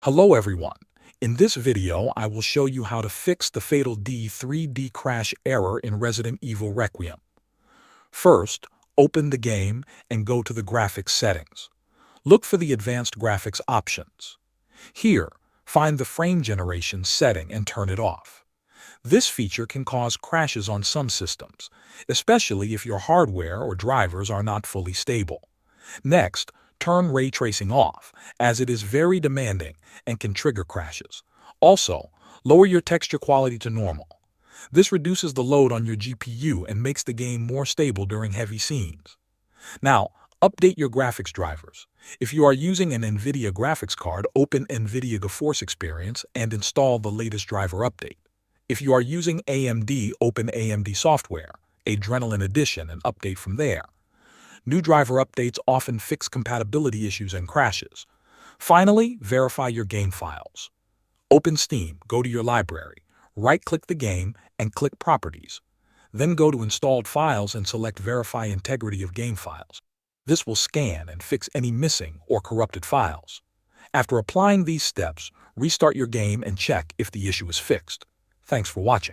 Hello everyone. In this video, I will show you how to fix the fatal D3D crash error in Resident Evil Requiem. First, open the game and go to the graphics settings. Look for the advanced graphics options. Here, find the frame generation setting and turn it off. This feature can cause crashes on some systems, especially if your hardware or drivers are not fully stable. Next, turn ray tracing off, as it is very demanding and can trigger crashes. Also, lower your texture quality to normal. This reduces the load on your GPU and makes the game more stable during heavy scenes. Now, update your graphics drivers. If you are using an NVIDIA graphics card, open NVIDIA GeForce Experience and install the latest driver update. If you are using AMD, open AMD Software, Adrenalin Edition, and update from there. New driver updates often fix compatibility issues and crashes. Finally, verify your game files. Open Steam, go to your library, right-click the game, and click Properties. Then go to Installed Files and select Verify Integrity of Game Files. This will scan and fix any missing or corrupted files. After applying these steps, restart your game and check if the issue is fixed. Thanks for watching.